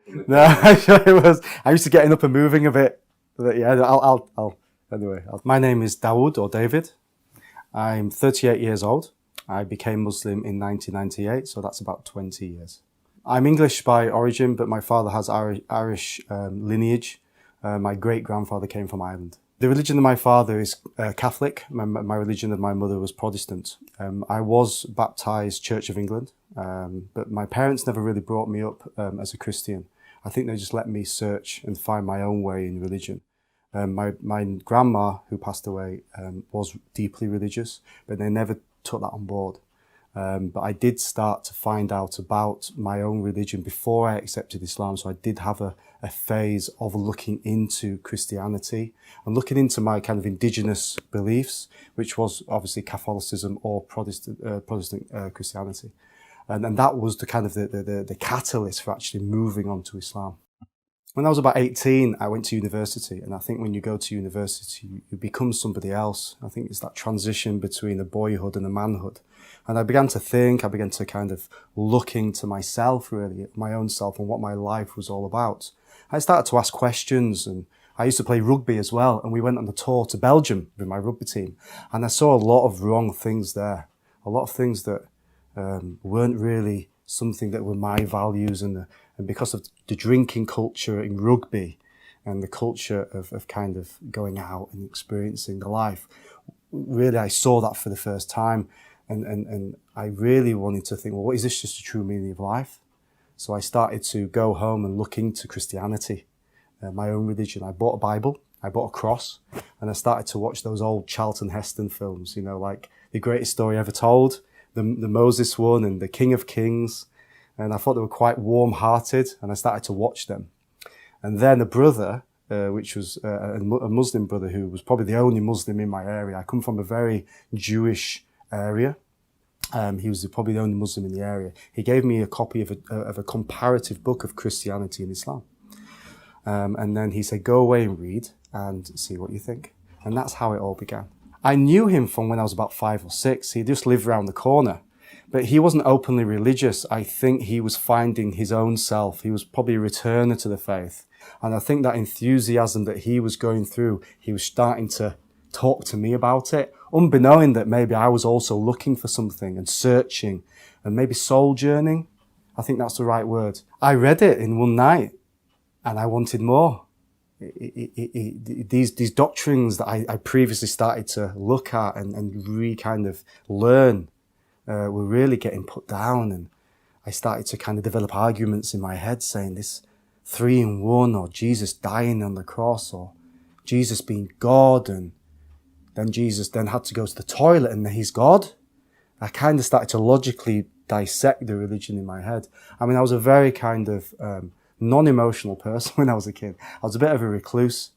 No, actually it was. I used to getting up and moving a bit. But yeah, anyway. My name is Dawood or David. I'm 38 years old. I became Muslim in 1998, so that's about 20 years. I'm English by origin, but my father has Irish lineage. My great-grandfather came from Ireland. The religion of my father is Catholic. My religion of my mother was Protestant. I was baptised Church of England, but my parents never really brought me up as a Christian. I think they just let me search and find my own way in religion. My grandma, who passed away, was deeply religious, but they never took that on board. But I did start to find out about my own religion before I accepted Islam. So I did have a phase of looking into Christianity and looking into my kind of indigenous beliefs, which was obviously Catholicism or Protestant Christianity. And that was the kind of the catalyst for actually moving on to Islam. When I was about 18, I went to university, and I think when you go to university, you become somebody else. I think it's that transition between a boyhood and a manhood. And I began to think, I began to kind of look into myself, really, my own self and what my life was all about. I started to ask questions, and I used to play rugby as well, and we went on a tour to Belgium with my rugby team, and I saw a lot of wrong things there, a lot of things that weren't really something that were my values, and because of the drinking culture in rugby and the culture of kind of going out and experiencing the life, really I saw that for the first time, and I really wanted to think, well, what is this just the true meaning of life? So I started to go home and look into Christianity, my own religion. I bought a Bible, I bought a cross, and I started to watch those old Charlton Heston films, you know, like The Greatest Story Ever Told, the Moses one and the King of Kings. And I thought they were quite warm-hearted, and I started to watch them. And then a brother, which was a Muslim brother who was probably the only Muslim in my area. I come from a very Jewish area. He was probably the only Muslim in the area. He gave me a copy of a comparative book of Christianity and Islam. And then he said, go away and read and see what you think. And that's how it all began. I knew him from when I was about 5 or 6. He just lived around the corner. But he wasn't openly religious. I think he was finding his own self. He was probably a returner to the faith. And I think that enthusiasm that he was going through, he was starting to talk to me about it, unbeknowing that maybe I was also looking for something and searching and maybe soul journeying. I think that's the right word. I read it in one night and I wanted more. These doctrines that I previously started to look at and kind of learn were really getting put down, and I started to kind of develop arguments in my head saying this 3 in 1, or Jesus dying on the cross, or Jesus being God, and then Jesus then had to go to the toilet and he's God. I kind of started to logically dissect the religion in my head. I mean, I was a very kind of non-emotional person when I was a kid. I was a bit of a recluse.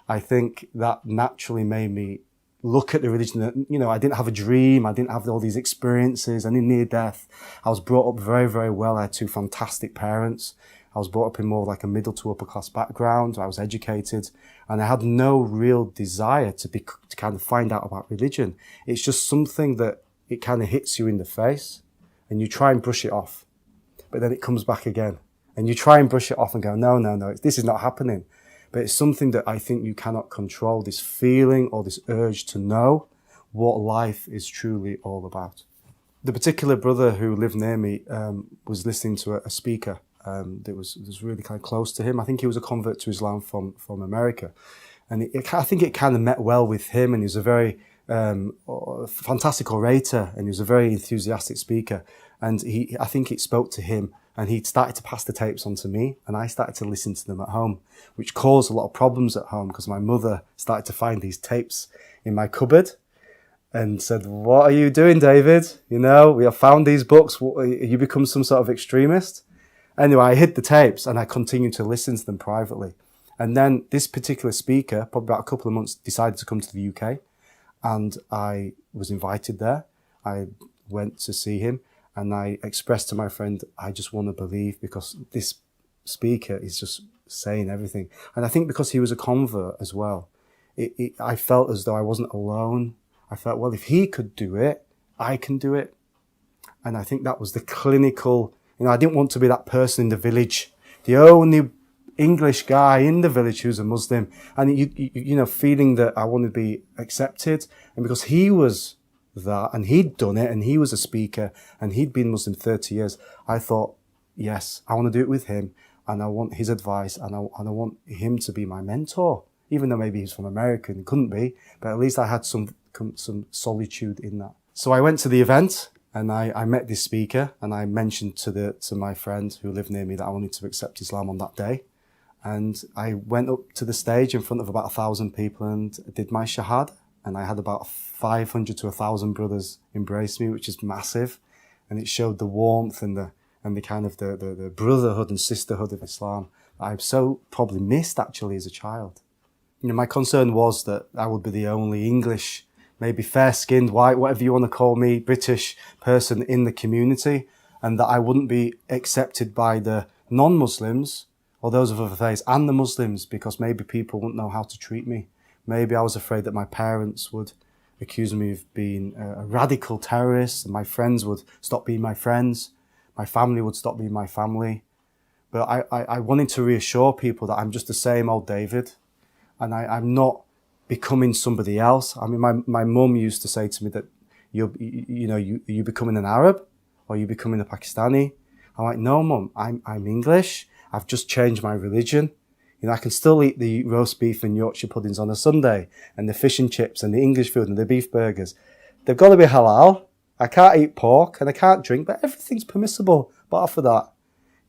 I think that naturally made me look at the religion that, you know, I didn't have a dream. I didn't have all these experiences. I didn't near death. I was brought up very, very well. I had 2 fantastic parents. I was brought up in more like a middle to upper class background. I was educated, and I had no real desire to kind of find out about religion. It's just something that it kind of hits you in the face and you try and brush it off, but then it comes back again and you try and brush it off and go, no, this is not happening. But it's something that I think you cannot control, this feeling or this urge to know what life is truly all about. The particular brother who lived near me was listening to a speaker that was really kind of close to him. I think he was a convert to Islam from America. And I think it kind of met well with him, and he was a very fantastic orator, and he was a very enthusiastic speaker. And I think it spoke to him, and he started to pass the tapes on to me, and I started to listen to them at home, which caused a lot of problems at home because my mother started to find these tapes in my cupboard and said, "What are you doing, David? You know, we have found these books. You become some sort of extremist." Anyway, I hid the tapes and I continued to listen to them privately. And then this particular speaker, probably about a couple of months, decided to come to the UK, and I was invited there. I went to see him, and I expressed to my friend, I just want to believe because this speaker is just saying everything. And I think because he was a convert as well, I felt as though I wasn't alone. I felt, well, if he could do it, I can do it. And I think that was the clinical, I didn't want to be that person in the village the only English guy in the village who's a Muslim, and you know, feeling that I want to be accepted, and because he was that, and he'd done it, and he was a speaker, and he'd been Muslim 30 years, I thought, yes, I want to do it with him, and I want his advice, and I want him to be my mentor, even though maybe he's from America and couldn't be, but at least I had some solitude in that. So I went to the event, and I met this speaker, and I mentioned to my friend who lived near me that I wanted to accept Islam on that day. And I went up to the stage in front of about 1,000 people and did my shahada. And I had about 500 to 1,000 brothers embrace me, which is massive. And it showed the warmth and the kind of the brotherhood and sisterhood of Islam that I've so probably missed actually as a child. You know, my concern was that I would be the only English, maybe fair-skinned, white, whatever you want to call me, British person in the community, and that I wouldn't be accepted by the non-Muslims or those of other faiths and the Muslims, because maybe people wouldn't know how to treat me. Maybe I was afraid that my parents would accuse me of being a radical terrorist, and my friends would stop being my friends. My family would stop being my family. But I wanted to reassure people that I'm just the same old David, and I'm not becoming somebody else. I mean, my mum used to say to me that you're becoming an Arab, or you're becoming a Pakistani. I'm like, no, Mum, I'm English. I've just changed my religion. You know, I can still eat the roast beef and Yorkshire puddings on a Sunday, and the fish and chips and the English food and the beef burgers. They've got to be halal. I can't eat pork and I can't drink, but everything's permissible but for that.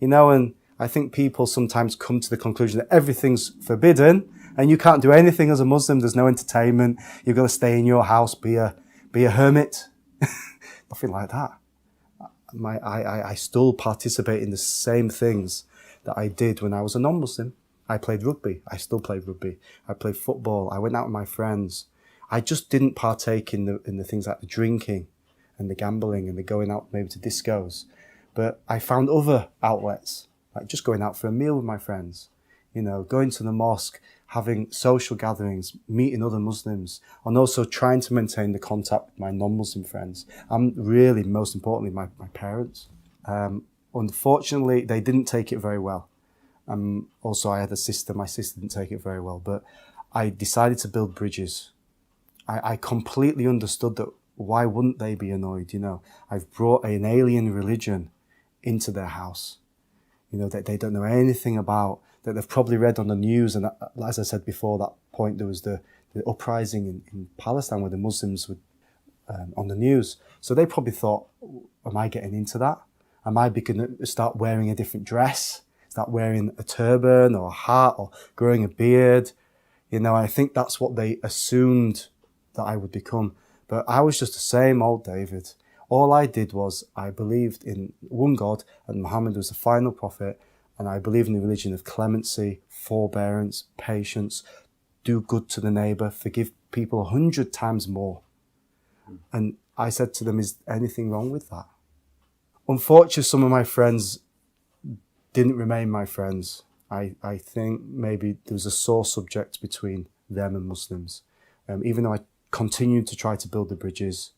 You know, and I think people sometimes come to the conclusion that everything's forbidden and you can't do anything as a Muslim. There's no entertainment. You've got to stay in your house, be a hermit. Nothing like that. I still participate in the same things that I did when I was a non-Muslim. I played rugby. I still play rugby. I played football. I went out with my friends. I just didn't partake in the things like the drinking and the gambling and the going out maybe to discos. But I found other outlets, like just going out for a meal with my friends, you know, going to the mosque, having social gatherings, meeting other Muslims, and also trying to maintain the contact with my non-Muslim friends. And really, most importantly, my parents. Unfortunately, they didn't take it very well. Also, I had a sister. My sister didn't take it very well. But I decided to build bridges. I completely understood that why wouldn't they be annoyed? You know, I've brought an alien religion into their house, you know, that they don't know anything about, that they've probably read on the news. And as I said before that point, there was the uprising in Palestine where the Muslims were on the news. So they probably thought, am I getting into that? Am I going to start wearing a different dress, start wearing a turban or a hat or growing a beard? You know, I think that's what they assumed that I would become. But I was just the same old David. All I did was I believed in one God and Muhammad was the final prophet. And I believe in the religion of clemency, forbearance, patience, do good to the neighbor, forgive people 100 times more. And I said to them, is anything wrong with that? Unfortunately, some of my friends didn't remain my friends. I think maybe there was a sore subject between them and Muslims. Even though I continued to try to build the bridges,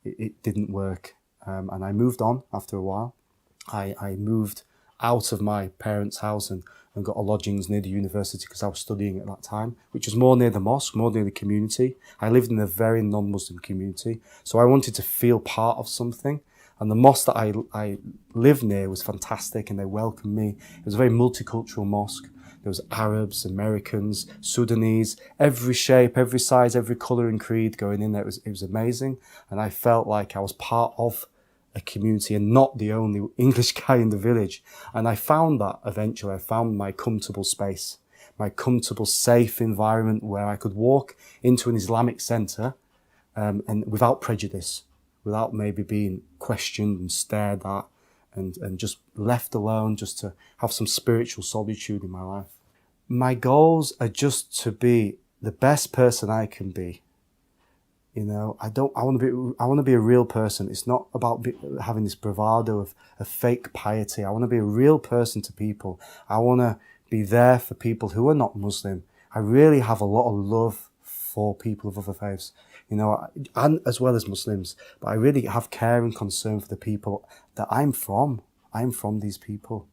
it didn't work. And I moved on after a while. I moved out of my parents' house and got a lodgings near the university because I was studying at that time, which was more near the mosque, more near the community. I lived in a very non-Muslim community, so I wanted to feel part of something. And the mosque that I lived near was fantastic and they welcomed me. It was a very multicultural mosque. There was Arabs, Americans, Sudanese, every shape, every size, every colour and creed going in there. It was amazing. And I felt like I was part of a community and not the only English guy in the village. And I found that eventually. I found my comfortable space, my comfortable, safe environment where I could walk into an Islamic centre and without prejudice, without maybe being questioned and stared at and just left alone, just to have some spiritual solitude in my life. My goals are just to be the best person I can be. You know, I want to be a real person. It's not about having this bravado of fake piety. I want to be a real person to people. I want to be there for people who are not Muslim. I really have a lot of love for people of other faiths, you know, and as well as Muslims. But I really have care and concern for the people that I'm from. I'm from these people.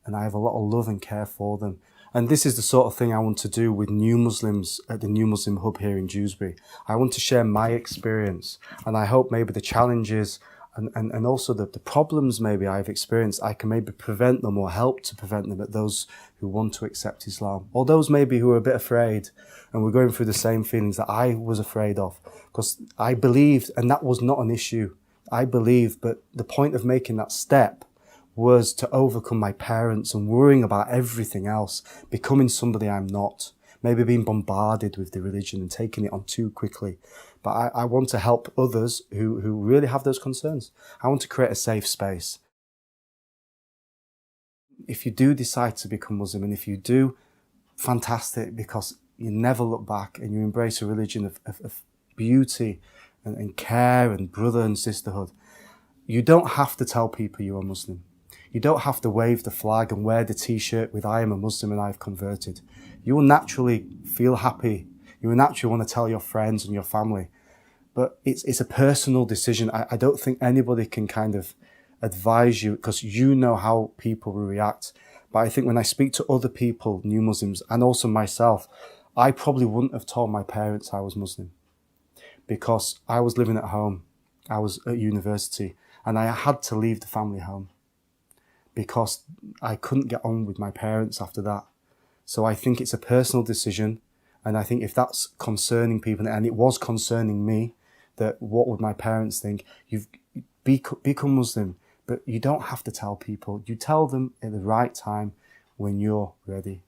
and I have a lot of love and care for them. And this is the sort of thing I want to do with new Muslims at the New Muslim Hub here in Dewsbury. I want to share my experience, and I hope maybe the challenges and also the problems maybe I've experienced, I can maybe prevent them or help to prevent them at those who want to accept Islam, or those maybe who are a bit afraid and were going through the same feelings that I was afraid of, because I believed, and that was not an issue. I believed, but the point of making that step was to overcome my parents and worrying about everything else, becoming somebody I'm not, maybe being bombarded with the religion and taking it on too quickly. But I want to help others who really have those concerns. I want to create a safe space. If you do decide to become Muslim, and if you do, fantastic, because you never look back and you embrace a religion of beauty and care and brother and sisterhood. You don't have to tell people you are Muslim. You don't have to wave the flag and wear the t-shirt with "I am a Muslim and I've converted." You will naturally feel happy. You will naturally want to tell your friends and your family. But it's a personal decision. I don't think anybody can kind of advise you, because you know how people will react. But I think when I speak to other people, new Muslims, and also myself, I probably wouldn't have told my parents I was Muslim, because I was living at home. I was at university, and I had to leave the family home because I couldn't get on with my parents after that. So I think it's a personal decision. And I think if that's concerning people, and it was concerning me, that what would my parents think? You've become Muslim, but you don't have to tell people. You tell them at the right time when you're ready.